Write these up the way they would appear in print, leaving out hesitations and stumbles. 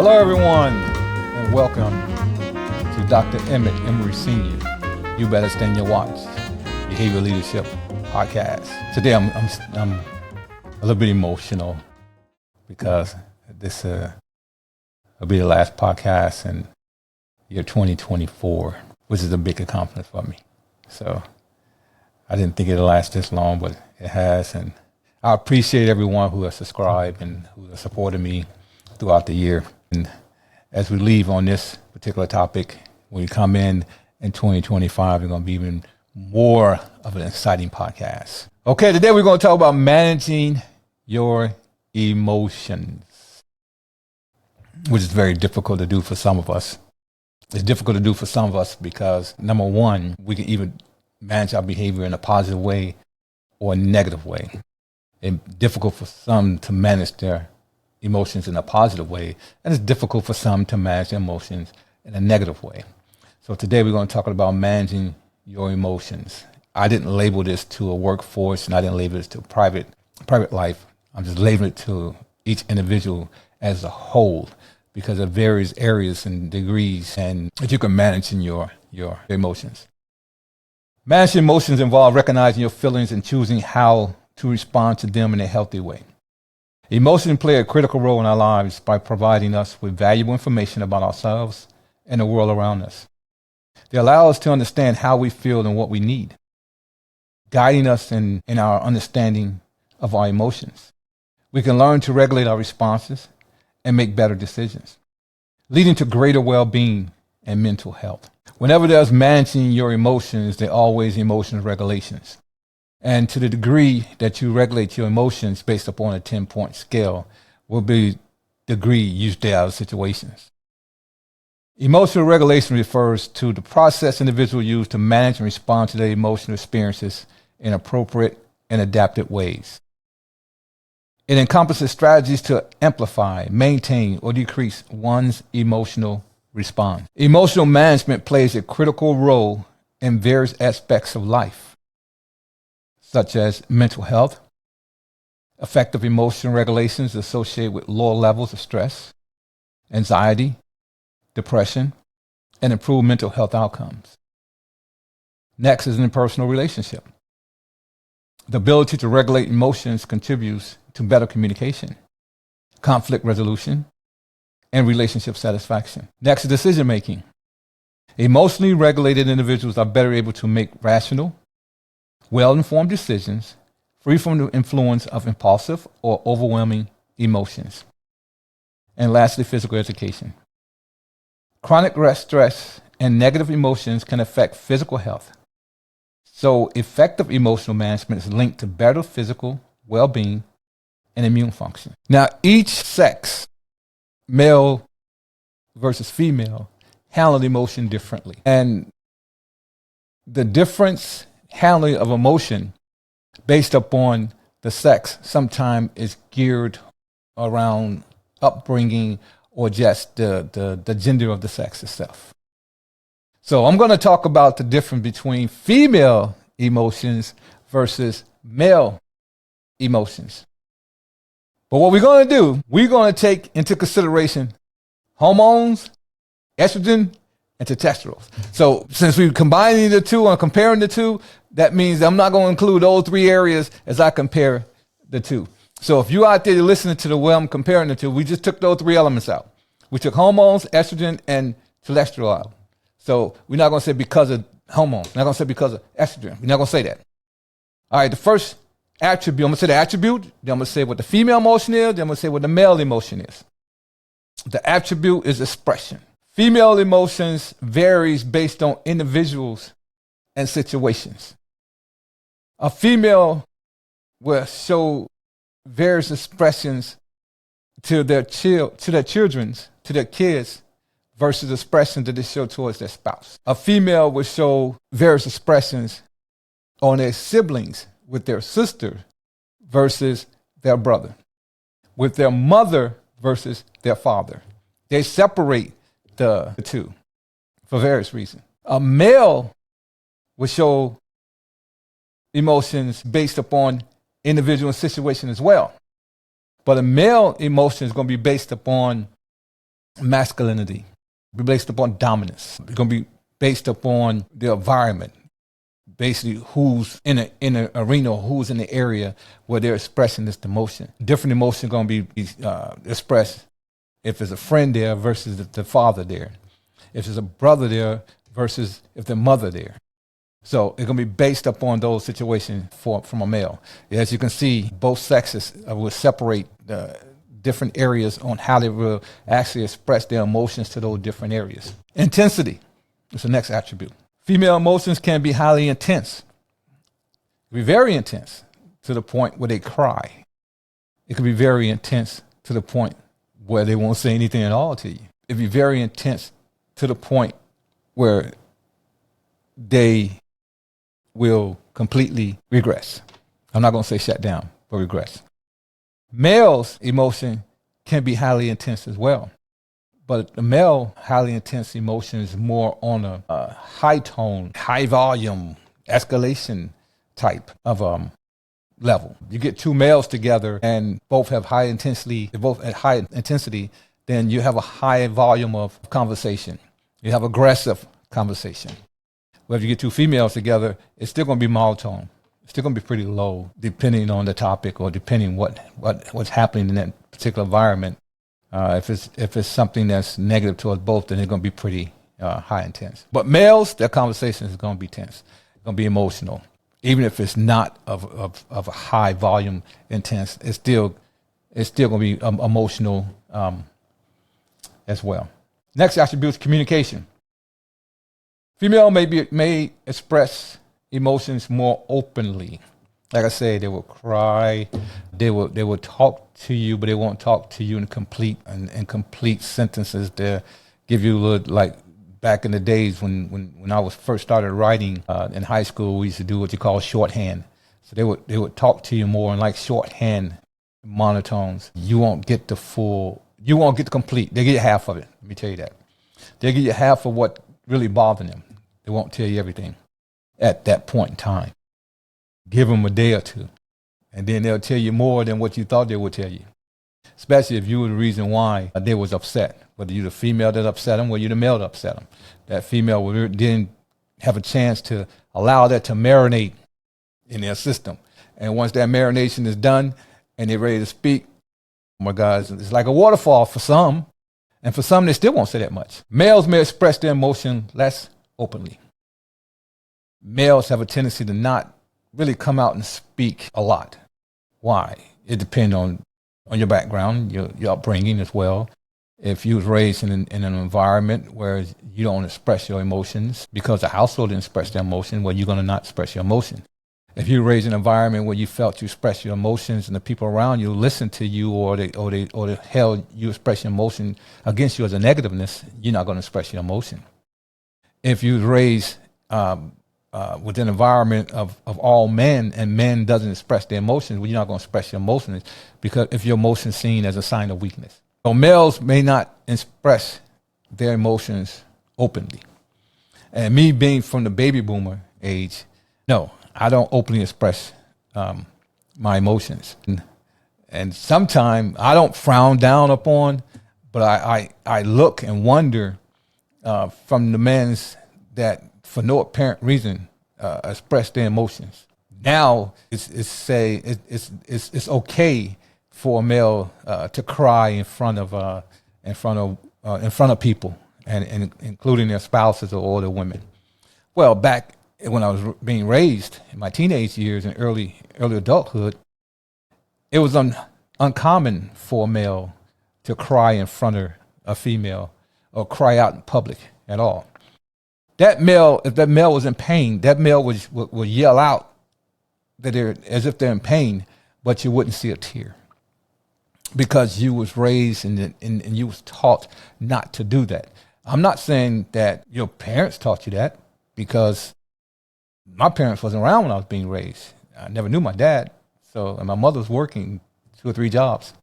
Hello, everyone, and welcome to Dr. Emmett Emery Sr. You Better Stand Your Watch, Behavioral Leadership Podcast. Today, I'm a little bit emotional because this will be the last podcast in year 2024, which is a big accomplishment for me. So I didn't think it'd last this long, but it has, and I appreciate everyone who has subscribed and who has supported me throughout the year. And as we leave on this particular topic, when we come in 2025, it's going to be even more of an exciting podcast. Okay, today we're going to talk about managing your emotions, which is very difficult to do for some of us. It's difficult to do for some of us because, number one, we can even manage our behavior in a positive way or a negative way. It's difficult for some to manage their emotions in a positive way, and it's difficult for some to manage their emotions in a negative way. So today we're going to talk about managing your emotions. I didn't label this to a workforce, and I didn't label this to private life. I'm just labeling it to each individual as a whole, because of various areas and degrees and that you can manage in your emotions. Managing emotions involve recognizing your feelings and choosing how to respond to them in a healthy way. Emotions play a critical role in our lives by providing us with valuable information about ourselves and the world around us. They allow us to understand how we feel and what we need, guiding us in our understanding of our emotions. We can learn to regulate our responses and make better decisions, leading to greater well-being and mental health. Whenever there's managing your emotions, there are always emotional regulations. And to the degree that you regulate your emotions based upon a 10-point scale will be the degree you stay out of situations. Emotional regulation refers to the process individuals use to manage and respond to their emotional experiences in appropriate and adapted ways. It encompasses strategies to amplify, maintain, or decrease one's emotional response. Emotional management plays a critical role in various aspects of life, such as mental health. Effective emotional regulations associated with lower levels of stress, anxiety, depression, and improved mental health outcomes. Next is interpersonal relationship. The ability to regulate emotions contributes to better communication, conflict resolution, and relationship satisfaction. Next is decision making. Emotionally regulated individuals are better able to make rational, well-informed decisions, free from the influence of impulsive or overwhelming emotions. And lastly, physical education. Chronic stress and negative emotions can affect physical health. So effective emotional management is linked to better physical well-being and immune function. Now, each sex, male versus female, handle emotion differently. And the difference handling of emotion based upon the sex sometimes is geared around upbringing or just the gender of the sex itself. So I'm going to talk about the difference between female emotions versus male emotions. But what we're going to do, we're going to take into consideration hormones, estrogen, and testosterone. So since we're combining the two and comparing the two, that means I'm not going to include those three areas as I compare the two. So if you're out there listening to the way I'm comparing the two, we just took those three elements out. We took hormones, estrogen, and cholesterol out. So we're not going to say because of hormones. We're not going to say because of estrogen. We're not going to say that. All right, the first attribute, I'm going to say the attribute, then I'm going to say what the female emotion is, then I'm going to say what the male emotion is. The attribute is expression. Female emotions varies based on individuals and situations. A female will show various expressions to their children, to their kids, versus expressions that they show towards their spouse. A female will show various expressions on their siblings with their sister versus their brother, with their mother versus their father. They separate the two for various reasons. A male will show emotions based upon individual situation as well. But a male emotion is going to be based upon masculinity. Be based upon dominance. It's going to be based upon the environment. Basically, who's in an arena, or who's in the area where they're expressing this emotion. Different emotion going to be expressed if there's a friend there versus the father there. If there's a brother there versus if the mother there. So it's going to be based upon those situations from a male. As you can see, both sexes will separate the different areas on how they will actually express their emotions to those different areas. Intensity is the next attribute. Female emotions can be highly intense. It can be very intense to the point where they cry. It can be very intense to the point where they won't say anything at all to you. It can be very intense to the point where they will completely regress. I'm not going to say shut down, but regress. Males' emotion can be highly intense as well. But the male highly intense emotion is more on a high tone, high volume, escalation type of level. You get two males together and both have high intensity, then you have a high volume of conversation. You have aggressive conversation. Well, if you get two females together, it's still going to be monotone. It's still going to be pretty low, depending on the topic or depending what's happening in that particular environment. If it's something that's negative towards both, then it's going to be pretty high intense. But males, their conversation is going to be tense. It's going to be emotional, even if it's not of a high volume intense. It's still going to be emotional as well. Next attribute is communication. Female may express emotions more openly. Like I said, they will cry, they will talk to you, but they won't talk to you in complete sentences. They give you a little, like back in the days when I was first started writing in high school, we used to do what you call shorthand. So they would talk to you more in like shorthand monotones. You won't get the complete. They get you half of it. Let me tell you that. They get you half of what really bothering them. They won't tell you everything at that point in time. Give them a day or two, and then they'll tell you more than what you thought they would tell you, especially if you were the reason why they was upset, whether you're the female that upset them or you're the male that upset them. That female didn't have a chance to allow that to marinate in their system. And once that marination is done and they're ready to speak, oh my God, it's like a waterfall for some, and for some they still won't say that much. Males may express their emotion less openly. Males have a tendency to not really come out and speak a lot. Why? It depends on your background, your upbringing as well. If you was raised in an environment where you don't express your emotions because the household didn't express their emotion, well, you're going to not express your emotion. If you were raised in an environment where you felt you express your emotions and the people around you listen to you or they held you express your emotion against you as a negativeness, you're not going to express your emotion. If you was raised within an environment of all men and men doesn't express their emotions, well, you're not going to express your emotions because if your emotion is seen as a sign of weakness. So males may not express their emotions openly. And me being from the baby boomer age, no, I don't openly express my emotions. And sometimes I don't frown down upon, but I look and wonder from the men that for no apparent reason express their emotions. Now it's okay for a male to cry in front of people and including their spouses or older women. Well, back when I was being raised in my teenage years and early adulthood, it was uncommon for a male to cry in front of a female or cry out in public at all. That male, if that male was in pain, that male would yell out that they're as if they're in pain, but you wouldn't see a tear because you was raised and you was taught not to do that. I'm not saying that your parents taught you that, because my parents wasn't around when I was being raised. I never knew my dad, and my mother was working 2 or 3 jobs,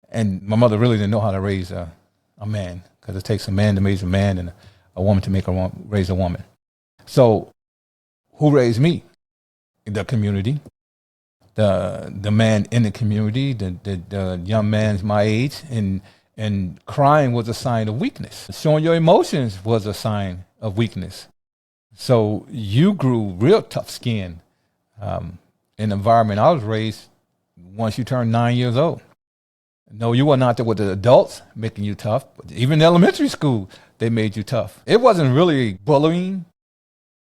and my mother really didn't know how to raise a man, because it takes a man to raise a man and a woman to raise a woman. So who raised me? The community, the man in the community, the young man's my age, and And crying was a sign of weakness. Showing your emotions was a sign of weakness. So you grew real tough skin in the environment I was raised once you turned 9 years old. No, you were not there with the adults making you tough. But even in elementary school, they made you tough. It wasn't really bullying.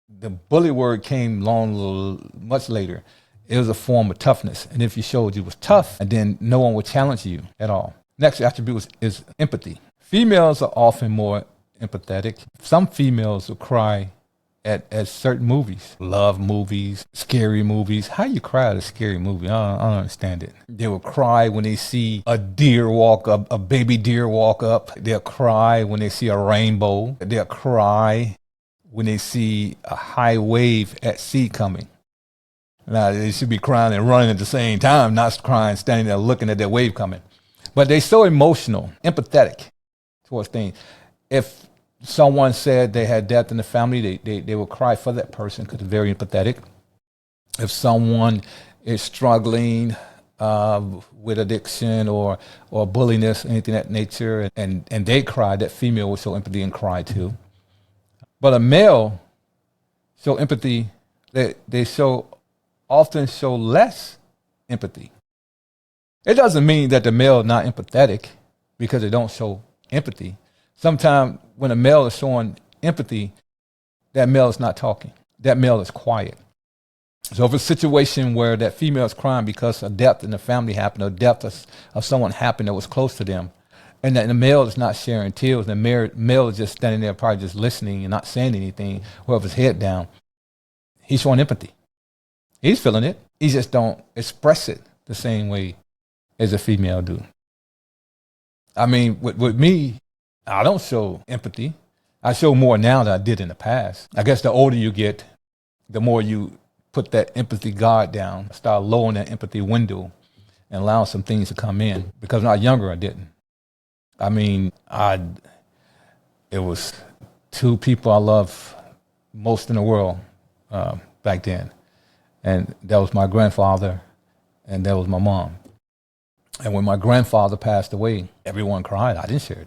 The bully word came much later. It was a form of toughness. And if you showed you was tough, and then no one would challenge you at all. Next attribute is empathy. Females are often more empathetic. Some females will cry at certain movies, love movies, scary movies. How you cry at a scary movie? I don't understand it. They will cry when they see a deer walk up, a baby deer walk up. They'll cry when they see a rainbow. They'll cry when they see a high wave at sea coming. Now, they should be crying and running at the same time, not crying, standing there looking at that wave coming. But they're so emotional, empathetic towards things. If someone said they had death in the family, they will cry for that person because they're very empathetic. If someone is struggling with addiction or bulliness, anything of that nature, and they cry, that female will show empathy and cry too. But a male show empathy, they often show less empathy. It doesn't mean that the male is not empathetic because they don't show empathy. Sometimes when a male is showing empathy, that male is not talking. That male is quiet. So if it's a situation where that female is crying because a death in the family happened, or death of someone happened that was close to them, and that the male is not sharing tears, the male is just standing there probably just listening and not saying anything, or with his head down, he's showing empathy. He's feeling it. He just don't express it the same way as a female do. I mean, with me, I don't show empathy. I show more now than I did in the past. I guess the older you get, the more you put that empathy guard down, start lowering that empathy window and allow some things to come in. Because when I was younger, I didn't. I mean, it was two people I loved most in the world back then. And that was my grandfather and that was my mom. And when my grandfather passed away, everyone cried. I didn't shed a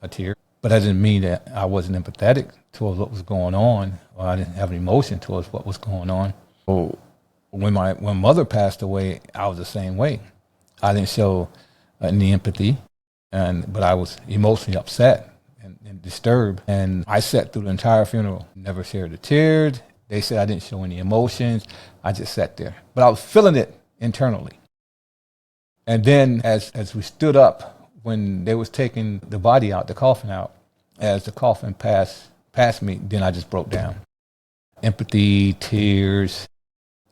tear. But that didn't mean that I wasn't empathetic towards what was going on, or I didn't have an emotion towards what was going on. So when mother passed away, I was the same way. I didn't show any empathy, but I was emotionally upset and disturbed. And I sat through the entire funeral, never shed a tear. They said I didn't show any emotions. I just sat there. But I was feeling it internally. And then as we stood up, when they was taking the body out, the coffin out, as the coffin passed me, then I just broke down. Empathy, tears,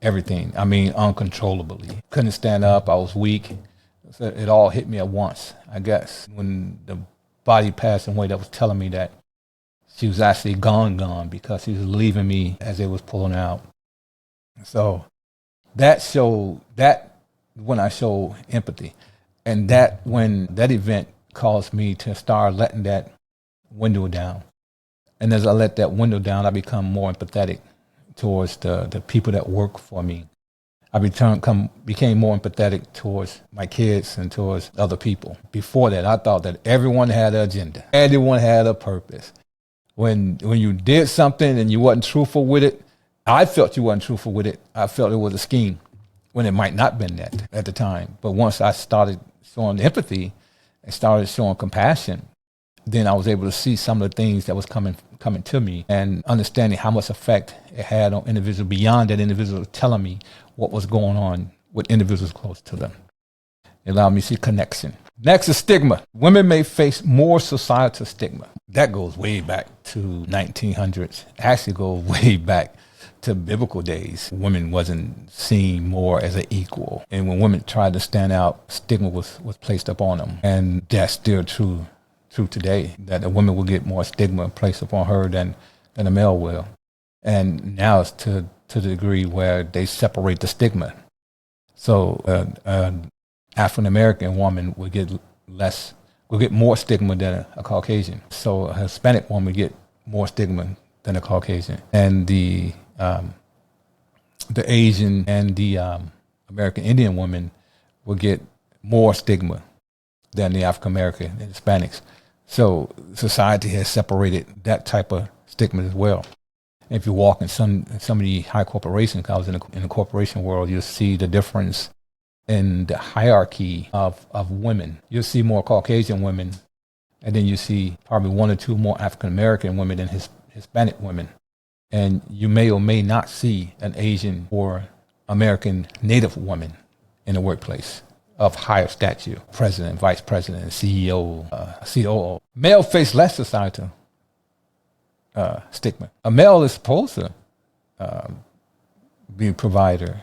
everything. I mean, uncontrollably. Couldn't stand up. I was weak. So it all hit me at once, I guess. When the body passed away, that was telling me that she was actually gone because she was leaving me as they was pulling her out. So that when I showed empathy. And when that event caused me to start letting that window down. And as I let that window down, I become more empathetic towards the people that work for me. I became more empathetic towards my kids and towards other people. Before that, I thought that everyone had an agenda. Everyone had a purpose. When you did something and you wasn't truthful with it, I felt you wasn't truthful with it. I felt it was a scheme when it might not have been that at the time. But once I started showing empathy and started showing compassion, then I was able to see some of the things that was coming to me and understanding how much effect it had on individuals beyond that individual telling me what was going on with individuals close to them. It allowed me to see connection. Next is stigma. Women may face more societal stigma. That goes way back to 1900s. Actually goes way back to biblical days. Women wasn't seen more as an equal. And when women tried to stand out, stigma was placed upon them. And that's still true today, that a woman will get more stigma placed upon her than a male will. And now it's to the degree where they separate the stigma. So an African-American woman will get more stigma than a Caucasian. So a Hispanic woman will get more stigma than a Caucasian. And the Asian and the American Indian woman will get more stigma than the African American and Hispanics. So society has separated that type of stigma as well. If you walk in some of the high corporations, I was in the corporation world, you'll see the difference in the hierarchy of women. You'll see more Caucasian women, and then you see probably one or two more African American women than Hispanic women. And you may or may not see an Asian or American Native woman in the workplace of higher stature, president, vice president, CEO, COO. Male face less societal stigma. A male is supposed to be a provider.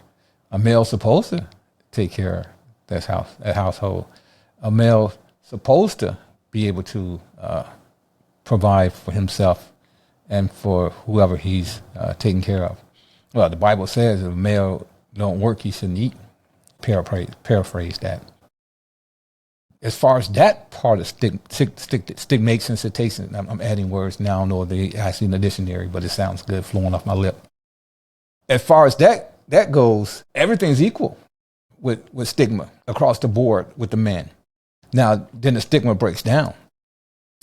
A male is supposed to take care of that household. A male supposed to be able to provide for himself and for whoever he's taking care of. Well, the Bible says if a male don't work, he shouldn't eat. Paraphrase that. As far as that part of stigmation, citation, I'm adding words now. I don't know if they actually in the dictionary, but it sounds good flowing off my lip. As far as that goes, everything's equal with stigma across the board with the men. Now, then the stigma breaks down.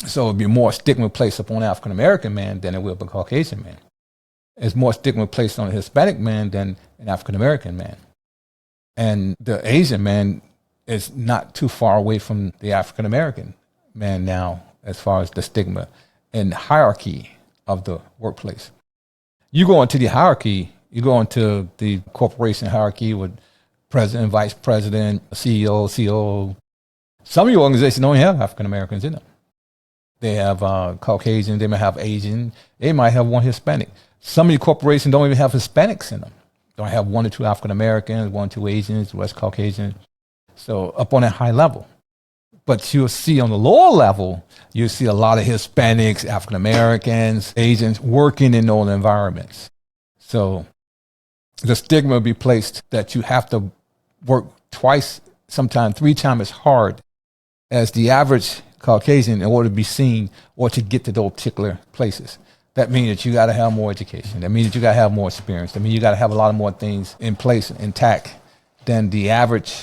So it'd be more stigma placed upon African American man than it will be a Caucasian man. There's more stigma placed on a Hispanic man than an African American man. And the Asian man is not too far away from the African American man now, as far as the stigma and hierarchy of the workplace. You go into the hierarchy, you go into the corporation hierarchy with president, vice president, CEO, COO. Some of your organizations don't have African Americans in them. They have Caucasian, they might have Asian, they might have one Hispanic. Some of your corporations don't even have Hispanics in them. Don't have one or two African Americans, one or two Asians, West Caucasian. So up on that high level. But you'll see on the lower level, you'll see a lot of Hispanics, African Americans, Asians working in those environments. So the stigma will be placed that you have to work twice, sometimes 3 times as hard as the average Caucasian in order to be seen or to get to those particular places. That means that you got to have more education. That means that you got to have more experience. That means you got to have a lot of more things in place, intact, than the average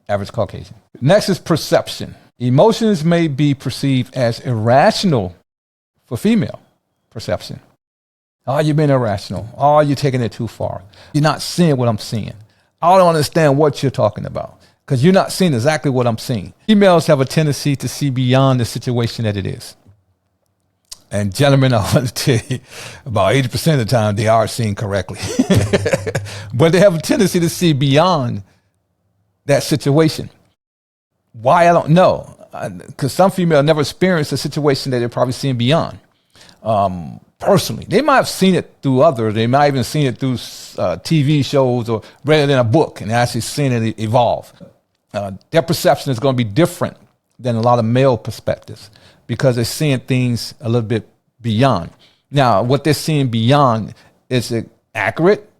Caucasian. Next is perception. Emotions may be perceived as irrational for female perception. Oh, you've been irrational. Oh, you're taking it too far. You're not seeing what I'm seeing. I don't understand what you're talking about because you're not seeing exactly what I'm seeing. Females have a tendency to see beyond the situation that it is. And gentlemen, I want to tell you, about 80% of the time, they are seeing correctly. But they have a tendency to see beyond that situation. Why, I don't know. Because some females never experienced a situation that they're probably seeing beyond. Personally, they might have seen it through others. They might have even seen it through TV shows or read it in a book and actually seen it evolve. Their perception is going to be different than a lot of male perspectives, because they're seeing things a little bit beyond. Now, what they're seeing beyond, is it accurate?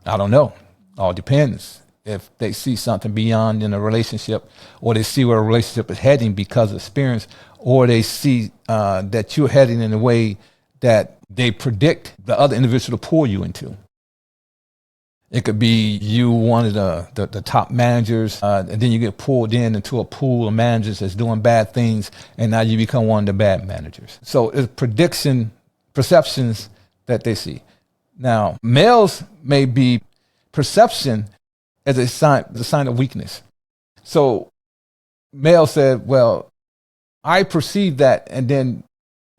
I don't know. All depends. If they see something beyond in a relationship, or they see where a relationship is heading because of experience, or they see that you're heading in a way that they predict the other individual to pull you into. It could be you one of the top managers, and then you get pulled into a pool of managers that's doing bad things, and now you become one of the bad managers. So it's perceptions that they see. Now, males may be perception as a sign of weakness. So male said, well, I perceive that, and then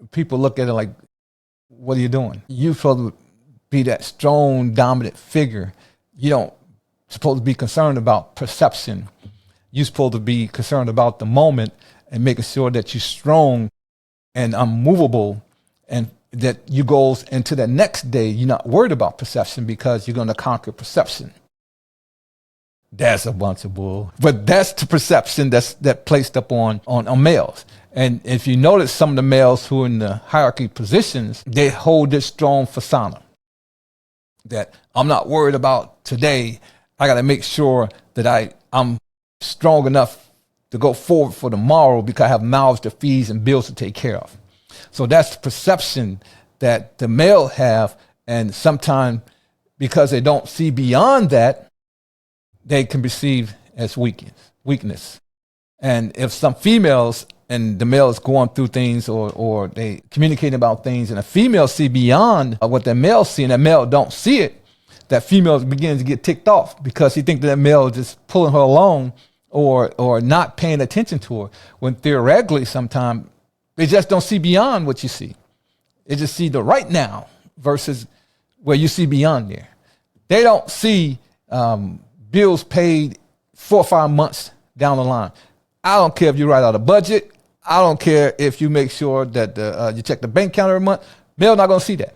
people look at it like, what are you doing? You're supposed to be that strong, dominant figure. You don't supposed to be concerned about perception. You're supposed to be concerned about the moment and making sure that you're strong and unmovable, and that you go into the next day, you're not worried about perception because you're going to conquer perception. That's a bunch of bull. But that's the perception that placed up on males. And if you notice, some of the males who are in the hierarchy positions, they hold this strong persona that I'm not worried about today. I got to make sure that I'm strong enough to go forward for tomorrow because I have mouths to feed and bills to take care of. So that's the perception that the male have. And sometimes because they don't see beyond that, they can be perceived as weakness. weakness. And if some females and the male is going through things or they communicating about things and a female see beyond what the male see and the male don't see it, that female begins to get ticked off because he thinks that male is just pulling her along or not paying attention to her, when theoretically sometimes they just don't see beyond what you see. They just see the right now versus where you see beyond there. They don't see bills paid 4 or 5 months down the line. I don't care if you write out a budget. I don't care if you make sure that you check the bank account every month. Male not going to see that.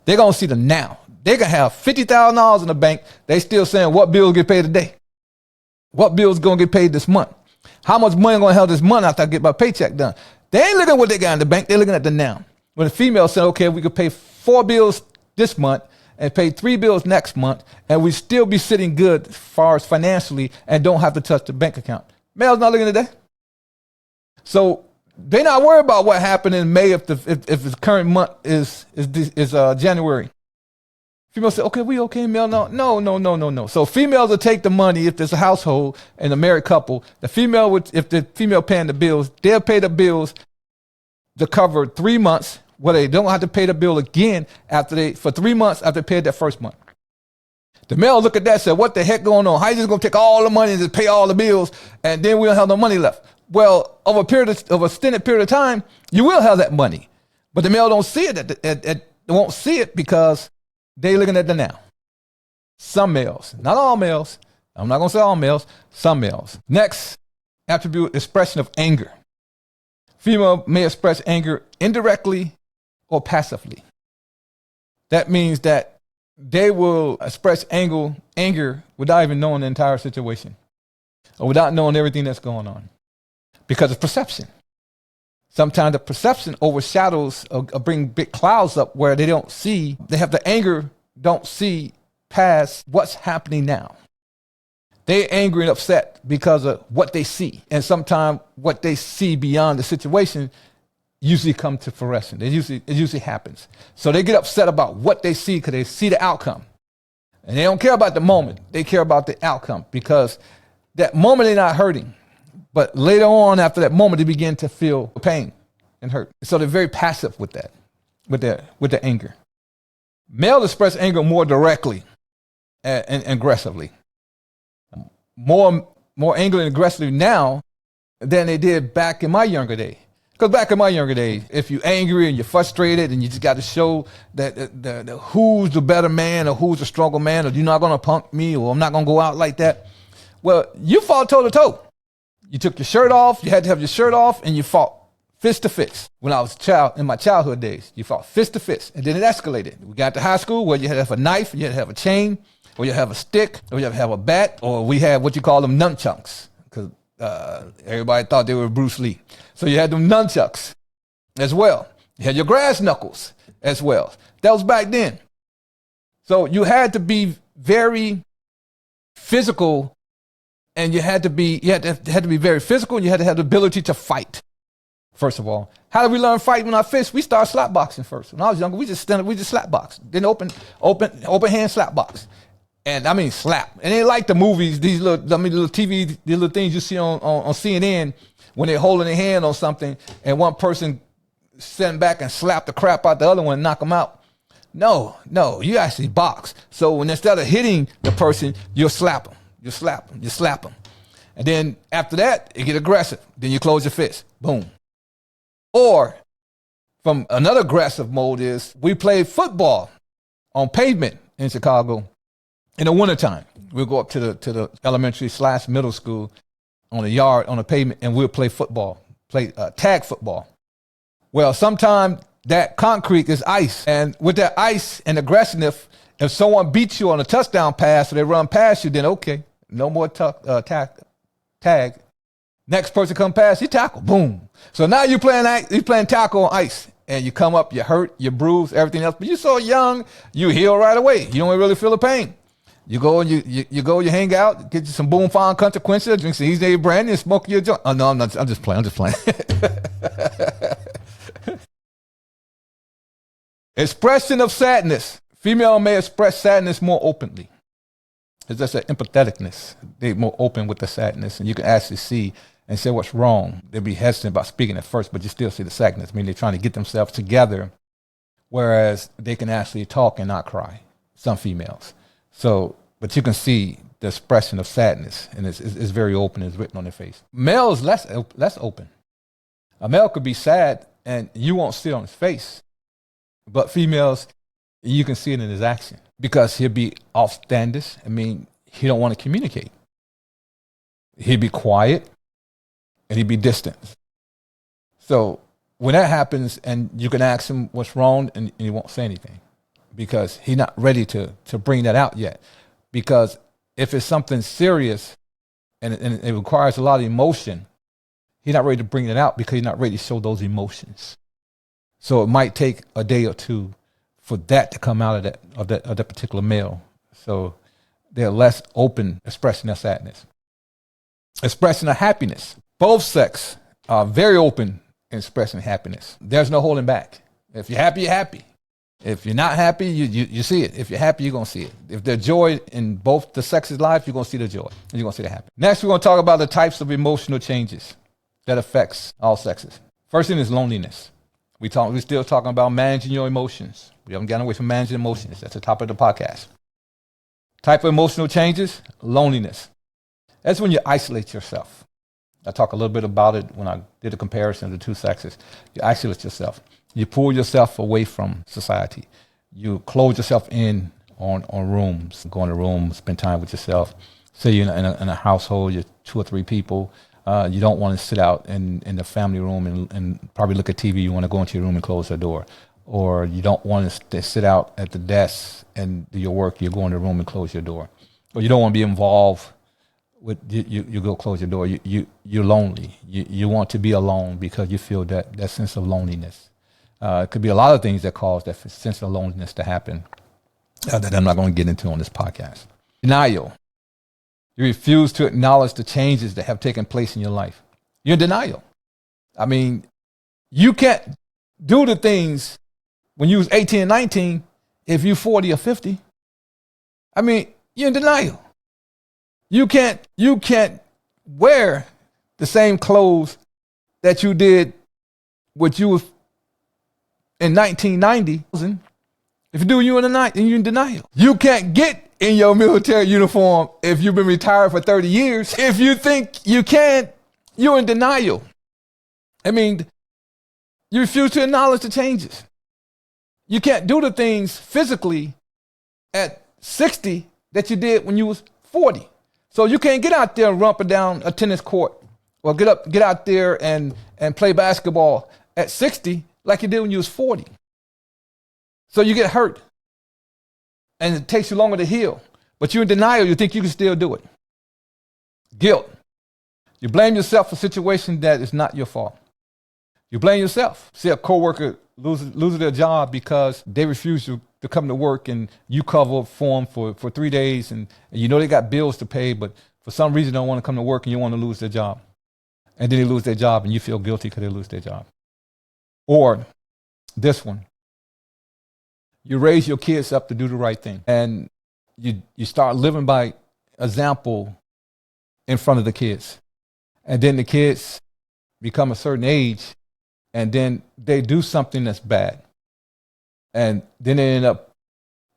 They're going to see the now. They can have $50,000 in the bank. They still saying what bills get paid today. What bills going to get paid this month? How much money I'm going to have this month after I get my paycheck done? They ain't looking at what they got in the bank. They're looking at the now. When the female said, okay, we could pay 4 bills this month and pay 3 bills next month, and we still be sitting good as far as financially and don't have to touch the bank account. Male's not looking at that. So they're not worried about what happened in May if the current month is January. Female say, okay, we okay, male? No. So females will take the money if there's a household and a married couple. The female would, if the female paying the bills, they'll pay the bills to cover 3 months where they don't have to pay the bill again for 3 months after they paid that first month. The male look at that and say, what the heck going on? How you just gonna take all the money and just pay all the bills and then we don't have no money left? Well, over a extended period of time, you will have that money. But the male don't see it. They won't see it because they looking at the now. Some males, not all males. I'm not gonna say all males, some males. Next attribute, expression of anger. Female may express anger indirectly or passively. That means that they will express anger without even knowing the entire situation or without knowing everything that's going on because of perception. Sometimes the perception overshadows or bring big clouds up where they don't see, they have the anger, don't see past what's happening now. They're angry and upset because of what they see. And sometimes what they see beyond the situation usually come to fruition. It usually happens. So they get upset about what they see because they see the outcome. And they don't care about the moment. They care about the outcome because that moment they're not hurting. But later on, after that moment, they begin to feel pain and hurt. So they're very passive with that, with their anger. Males express anger more directly and aggressively. More angry and aggressively now than they did back in my younger days. Because back in my younger days, if you're angry and you're frustrated and you just got to show that who's the better man or who's the stronger man or you're not going to punk me or I'm not going to go out like that. Well, you fought toe to toe. You took your shirt off. You had to have your shirt off and you fought fist to fist. When I was a child, in my childhood days, you fought fist to fist and then it escalated. We got to high school where you had to have a knife, you had to have a chain, or you have a stick, or you have to have a bat, or we had what you call them nunchucks because everybody thought they were Bruce Lee. So you had them nunchucks as well. You had your grass knuckles as well. That was back then. So you had to be very physical, and you had to be very physical, and you had to have the ability to fight. First of all, how did we learn fighting when I fished? We started slap boxing first. When I was younger, we just slap box. Then open hand slap box. And I mean slap. And they like the movies, these little TV, these little things you see on CNN when they're holding their hand on something and one person sitting back and slap the crap out the other one and knock them out. No, you actually box. So when instead of hitting the person, you'll slap them. You slap them. And then after that, it get aggressive. Then you close your fist. Boom. Or from another aggressive mode is we played football on pavement in Chicago. In the wintertime, we'll go up to the elementary/middle school on the yard, on the pavement, and we'll play football, tag football. Well, sometimes that concrete is ice. And with that ice and aggressiveness, if someone beats you on a touchdown pass or they run past you, then okay, no more tag. Next person come past, you tackle, boom. So now you're playing tackle on ice. And you come up, you're hurt, you're bruised, everything else. But you're so young, you heal right away. You don't really feel the pain. You go and you hang out, get you some Boom Fine Consequences, drink some Easy Brandy, and smoke your joint. Oh no, I'm just playing. Expression of sadness. Female may express sadness more openly. It's just an empatheticness. They're more open with the sadness, and you can actually see and say what's wrong. They'll be hesitant about speaking at first, but you still see the sadness. I mean, they're trying to get themselves together, whereas they can actually talk and not cry, some females. So, but you can see the expression of sadness, and it's very open. It's written on their face. Males less open. A male could be sad, and you won't see it on his face. But females, you can see it in his action because he'll be offstandish. I mean, he don't want to communicate. He'd be quiet, and he'd be distant. So when that happens, and you can ask him what's wrong, and he won't say anything because he's not ready to bring that out yet. Because if it's something serious and it requires a lot of emotion, he's not ready to bring it out because he's not ready to show those emotions. So it might take a day or two for that to come out of that particular male. So they're less open expressing their sadness. Expressing their happiness. Both sex are very open in expressing happiness. There's no holding back. If you're happy, you're happy. If you're not happy, you see it. If you're happy, you're going to see it. If there's joy in both the sexes' lives, you're going to see the joy. And you're going to see the happiness. Next, we're going to talk about the types of emotional changes that affects all sexes. First thing is loneliness. We're still talking about managing your emotions. We haven't gotten away from managing emotions. That's the top of the podcast. Type of emotional changes, loneliness. That's when you isolate yourself. I talked a little bit about it when I did a comparison of the two sexes. You isolate yourself. You pull yourself away from society. You close yourself in on rooms. Go in a room, spend time with yourself. Say you're in a household, you're 2 or 3 people. You don't want to sit out in the family room and probably look at TV. You want to go into your room and close the door. Or you don't want to sit out at the desk and do your work. You go in the room and close your door. Or you don't want to be involved with, you go close your door. You're lonely. You want to be alone because you feel that sense of loneliness. It could be a lot of things that cause that sense of loneliness to happen that I'm not going to get into on this podcast. Denial. You refuse to acknowledge the changes that have taken place in your life. You're in denial. I mean, you can't do the things when you was 18 and 19 if you're 40 or 50. I mean, you're in denial. You can't wear the same clothes that you did when you was in 1990. If you do, you're in denial. You can't get in your military uniform if you've been retired for 30 years. If you think you can't, you're in denial. I mean, you refuse to acknowledge the changes. You can't do the things physically at 60 that you did when you was 40. So you can't get out there and rump down a tennis court or get out there and play basketball at 60 like you did when you was 40. So you get hurt. And it takes you longer to heal. But you're in denial. You think you can still do it. Guilt. You blame yourself for a situation that is not your fault. You blame yourself. See a coworker loses their job because they refuse to come to work and you cover for them for 3 days and you know they got bills to pay, but for some reason they don't want to come to work and you want to lose their job. And then they lose their job and you feel guilty because they lose their job. Or this one. You raise your kids up to do the right thing. And you start living by example in front of the kids. And then the kids become a certain age and then they do something that's bad. And then they end up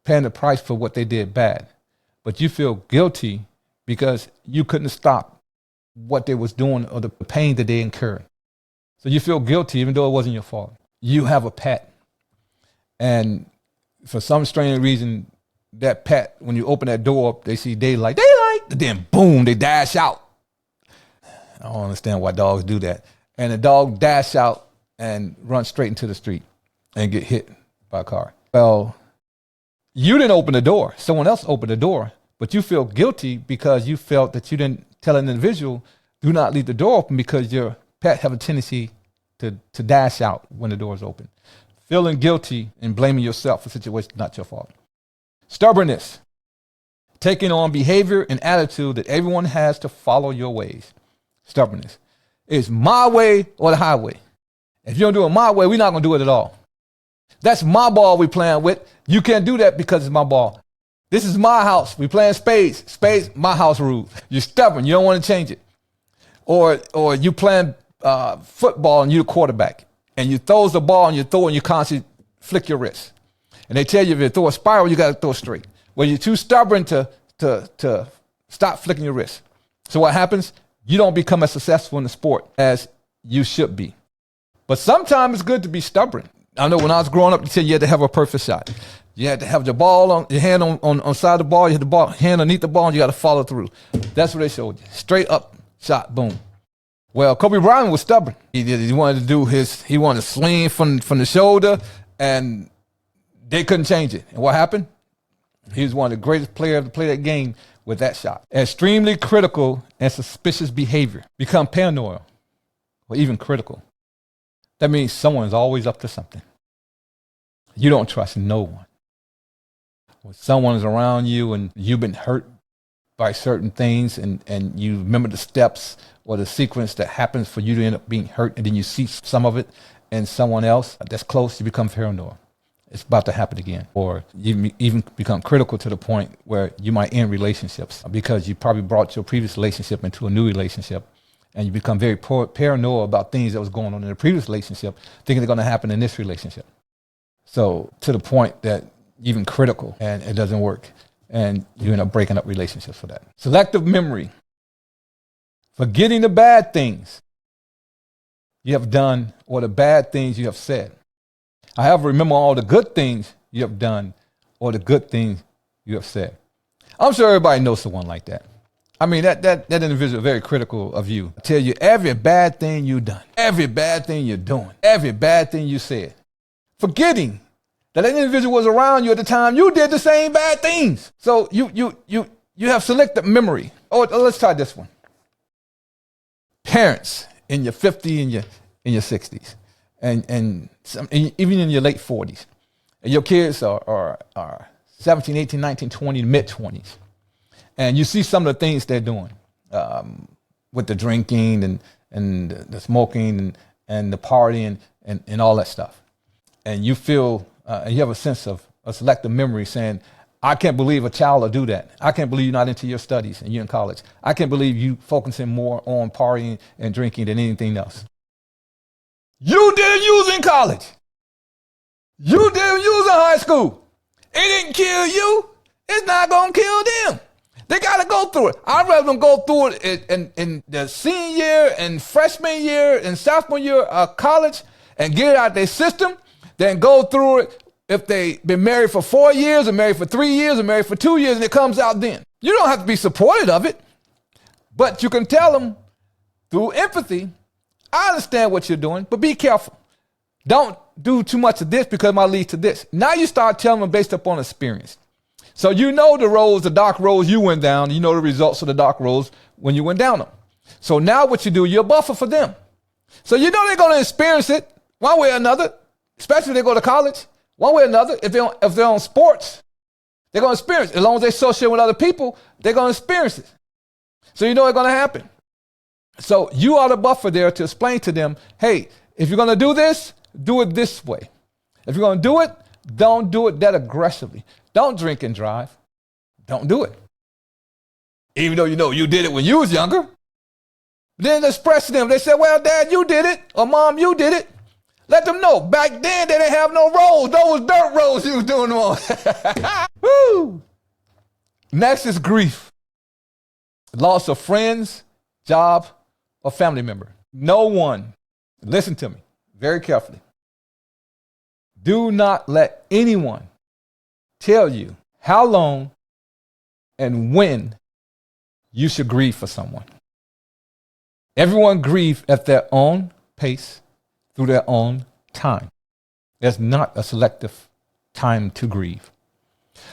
paying the price for what they did bad. But you feel guilty because you couldn't stop what they was doing or the pain that they incurred. So you feel guilty even though it wasn't your fault. You have a pet. And for some strange reason, that pet, when you open that door up, they see daylight, then boom, they dash out. I don't understand why dogs do that. And the dog dash out and run straight into the street and get hit by a car. Well, you didn't open the door. Someone else opened the door, but you feel guilty because you felt that you didn't tell an individual, do not leave the door open because your pet have a tendency to dash out when the door is open. Feeling guilty and blaming yourself for situations not your fault. Stubbornness. Taking on behavior and attitude that everyone has to follow your ways. Stubbornness. It's my way or the highway. If you don't do it my way, we're not going to do it at all. That's my ball we're playing with. You can't do that because it's my ball. This is my house. We playing spades. Spades, my house rules. You're stubborn. You don't want to change it. Or you playing football and you're the quarterback. And you throws the ball and you throw it and you constantly flick your wrist. And they tell you if you throw a spiral, you got to throw it straight. Well, you're too stubborn to stop flicking your wrist. So what happens? You don't become as successful in the sport as you should be. But sometimes it's good to be stubborn. I know when I was growing up, they said you had to have a perfect shot. You had to have your ball on your hand on side of the ball. You had the ball hand underneath the ball, and you got to follow through. That's what they showed you. Straight up shot, boom. Well, Kobe Bryant was stubborn. He wanted to do he wanted to swing from the shoulder, and they couldn't change it. And what happened? He was one of the greatest players to play that game with that shot. Extremely critical and suspicious behavior. Become paranoid or even critical. That means someone's always up to something. You don't trust no one. When someone's around you and you've been hurt by certain things and you remember the steps or the sequence that happens for you to end up being hurt, and then you see some of it in someone else that's close, you become paranoid. It's about to happen again. Or you even become critical to the point where you might end relationships because you probably brought your previous relationship into a new relationship, and you become very paranoid about things that was going on in the previous relationship, thinking they're going to happen in this relationship. So to the point that even critical, and it doesn't work, and you end up breaking up relationships for that. Selective memory. Forgetting the bad things you have done or the bad things you have said. However, remember all the good things you have done or the good things you have said. I'm sure everybody knows someone like that. I mean, that individual is very critical of you. I tell you every bad thing you've done, every bad thing you're doing, every bad thing you said. Forgetting that individual was around you at the time you did the same bad things. So you have selective memory. Oh, let's try this one. Parents in your 50s and in your 60s, and even in your late 40s, and your kids are 17, 18, 19, 20, mid-20s, and you see some of the things they're doing with the drinking and the smoking and the partying and all that stuff, and you feel and you have a sense of a selective memory saying, I can't believe a child will do that. I can't believe you're not into your studies and you're in college. I can't believe you focusing more on partying and drinking than anything else. You didn't use in college. You didn't use in high school. It didn't kill you. It's not going to kill them. They got to go through it. I'd rather them go through it in the senior year and freshman year and sophomore year of college and get it out their system than go through it if they've been married for 4 years or married for 3 years or married for 2 years and it comes out then. You don't have to be supportive of it, but you can tell them through empathy, I understand what you're doing, but be careful. Don't do too much of this because it might lead to this. Now you start telling them based upon experience. So you know the roads, the dark roads you went down, you know the results of the dark roads when you went down them. So now what you do, you're a buffer for them. So you know they're going to experience it one way or another, especially if they go to college. One way or another, if they're on sports, they're going to experience it. As long as they associate with other people, they're going to experience it. So you know it's going to happen. So you are the buffer there to explain to them, hey, if you're going to do this, do it this way. If you're going to do it, don't do it that aggressively. Don't drink and drive. Don't do it. Even though you know you did it when you was younger. Then express to them. They say, well, Dad, you did it. Or Mom, you did it. Let them know. Back then, they didn't have no roads. Those dirt roads you was doing them on. Woo! Next is grief. Loss of friends, job, or family member. No one, listen to me very carefully. Do not let anyone tell you how long and when you should grieve for someone. Everyone grieves at their own pace, through their own time. There's not a selective time to grieve.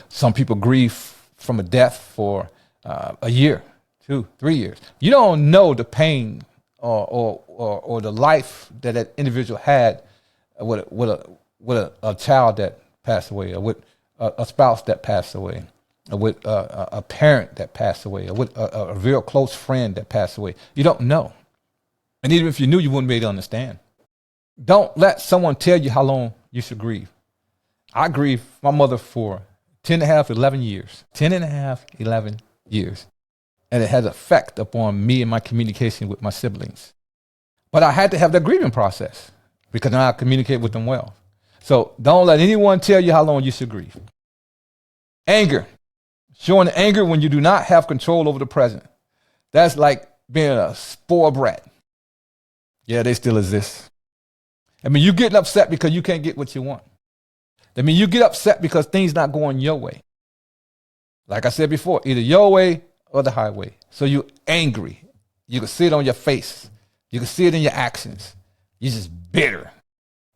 Some people grieve from a death for a year, 2, 3 years. You don't know the pain or the life that individual had with a child that passed away, or with a spouse that passed away, or with a parent that passed away, or with a real close friend that passed away. You don't know. And even if you knew, you wouldn't be able to understand. Don't let someone tell you how long you should grieve. I grieved my mother for 10 and a half, 11 years. 10 and a half, 11 years. And it has effect upon me and my communication with my siblings. But I had to have that grieving process because now I communicate with them well. So don't let anyone tell you how long you should grieve. Anger. Showing anger when you do not have control over the present. That's like being a spoiled brat. Yeah, they still exist. I mean, you getting upset because you can't get what you want. I mean, you get upset because things not going your way. Like I said before, either your way or the highway. So you're angry. You can see it on your face. You can see it in your actions. You're just bitter,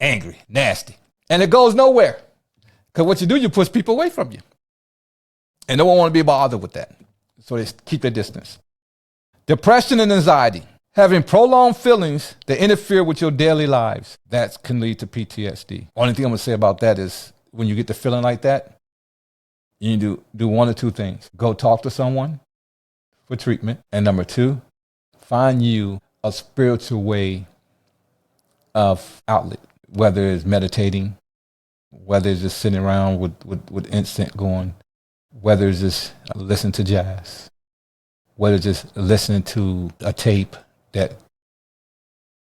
angry, nasty. And it goes nowhere. Because what you do, you push people away from you. And no one want to be bothered with that. So they keep their distance. Depression and anxiety. Having prolonged feelings that interfere with your daily lives. That can lead to PTSD. Only thing I'm going to say about that is when you get the feeling like that, you need to do one or two things. Go talk to someone for treatment. And number two, find you a spiritual way of outlet, whether it's meditating, whether it's just sitting around with incense going, whether it's just listening to jazz, whether it's just listening to a tape that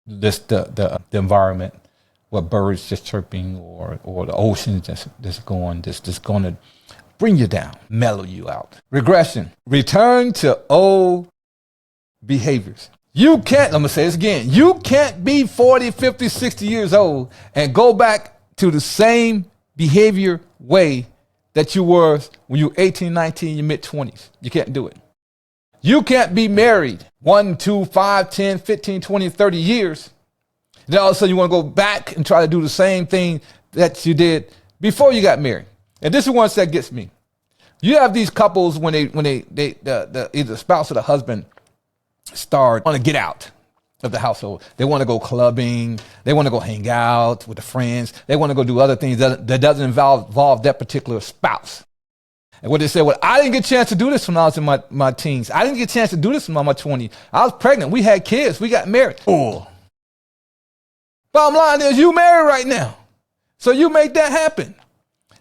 lists the environment, what birds just chirping or the ocean just going to bring you down, mellow you out. Regression, return to old behaviors. You can't, I'm going to say this again, you can't be 40, 50, 60 years old and go back to the same behavior way that you were when you were 18, 19, your mid-20s. You can't do it. You can't be married 1, 2, 5, 10, 15, 20, 30 years. Then all of a sudden you want to go back and try to do the same thing that you did before you got married. And this is one that gets me. You have these couples when either the spouse or the husband want to get out of the household. They want to go clubbing. They want to go hang out with the friends. They want to go do other things that doesn't involve that particular spouse. And what they say, well, I didn't get a chance to do this when I was in my teens. I didn't get a chance to do this when I was in my 20s. I was pregnant. We had kids. We got married. Oh. Bottom line is you married right now. So you make that happen.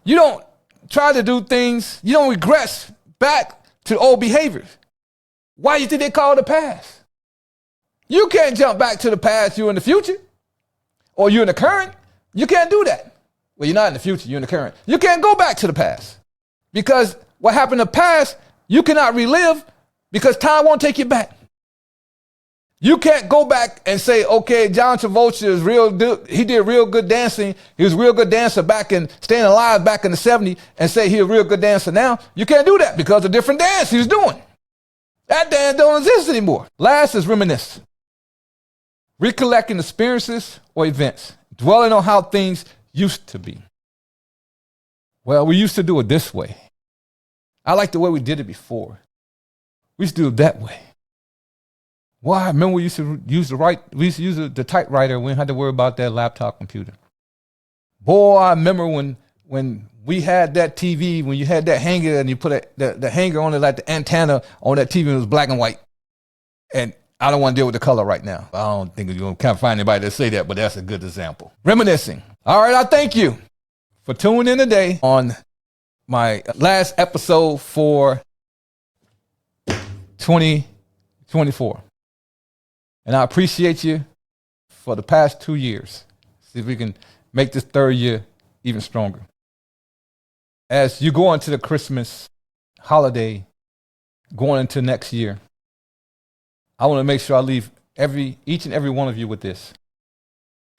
You don't try to do things. You don't regress back to old behaviors. Why do you think they call it the past? You can't jump back to the past. You're in the future. Or you're in the current. You can't do that. Well, you're not in the future. You're in the current. You can't go back to the past. Because what happened in the past, you cannot relive because time won't take you back. You can't go back and say, okay, John Travolta is he did real good dancing. He was a real good dancer back in Staying Alive back in the 70s and say he's a real good dancer now. You can't do that because of a different dance he was doing. That dance don't exist anymore. Last is reminisce. Recollecting experiences or events, dwelling on how things used to be. Well, we used to do it this way. I like the way we did it before. We used to do it that way. Why? Remember we used to use the typewriter. We didn't have to worry about that laptop computer. Boy, I remember when we had that TV, when you had that hanger and you put the hanger on it like the antenna on that TV, and it was black and white. And I don't want to deal with the color right now. I don't think you're going to find anybody to say that, but that's a good example. Reminiscing. All right, I thank you for tuning in today on my last episode for 2024. And I appreciate you for the past 2 years. See if we can make this third year even stronger. As you go into the Christmas holiday, going into next year, I want to make sure I leave each and every one of you with this.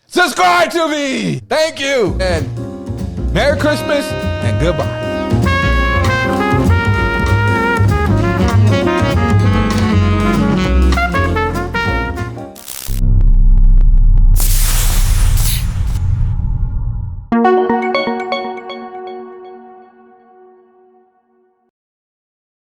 Subscribe to me! Thank you! And Merry Christmas and goodbye.